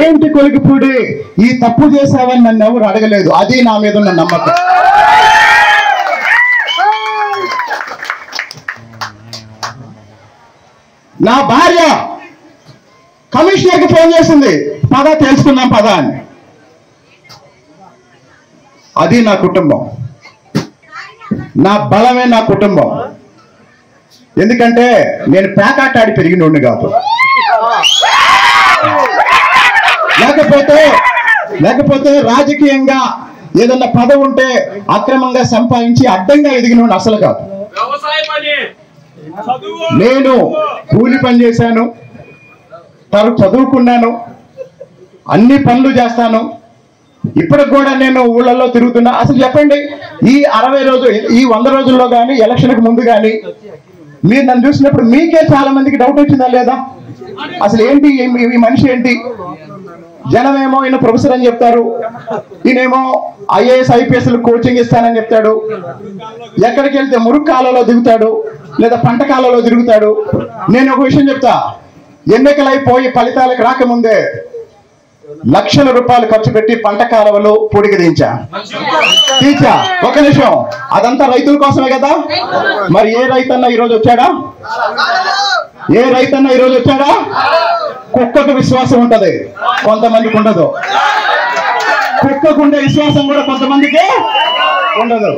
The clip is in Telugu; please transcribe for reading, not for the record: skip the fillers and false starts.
ఏంటి కొలికిపూడి ఈ తప్పు చేసావని నన్ను ఎవరు అడగలేదు. అది నా మీద ఉన్న నమ్మకం. నా భార్య కమిషనర్కి ఫోన్ చేసింది, పద తెలుసుకుందాం పద అని. అది నా కుటుంబం, నా బలమే నా కుటుంబం. ఎందుకంటే నేను పేకాట ఆడి పెరిగినోడిని కాదు. లేకపోతే రాజకీయంగా ఏదన్నా పదవి ఉంటే అక్రమంగా సంపాదించి అడ్డంగా ఎదిగినోడిని అసలు కాదు. నేను కూలి పని చేశాను, చదువుకున్నాను, అన్ని పనులు చేస్తాను. ఇప్పటికి కూడా నేను ఊళ్ళల్లో తిరుగుతున్నా. అసలు చెప్పండి, ఈ 60 రోజులు, ఈ 100 రోజుల్లో కానీ, ఎలక్షన్కి ముందు కానీ మీరు నన్ను చూసినప్పుడు మీకే చాలా మందికి డౌట్ వచ్చిందా లేదా? అసలు ఏంటి ఈ మనిషి ఏంటి? జనమేమో ఈయన ప్రొఫెసర్ అని చెప్తారు, ఈయనేమో IAS IPS కోచింగ్ ఇస్తానని చెప్తాడు. ఎక్కడికి వెళ్తే మురుగు కాలంలో దిగుతాడు, లేదా పంట కాలంలో తిరుగుతాడు. నేను ఒక విషయం చెప్తా, ఎన్నికలైపోయి ఫలితాలకు రాకముందే లక్షల రూపాయలు ఖర్చు పెట్టి పంట కాలువలు పొడికి తీర్చా. ఒక నిమిషం, అదంతా రైతుల కోసమే కదా. మరి ఏ రైతన్నా ఈరోజు వచ్చాడా? కుక్కకు విశ్వాసం ఉంటది, కొంతమందికి ఉండదు. కుక్కకుండే విశ్వాసం కూడా కొంతమందికి ఉండదు.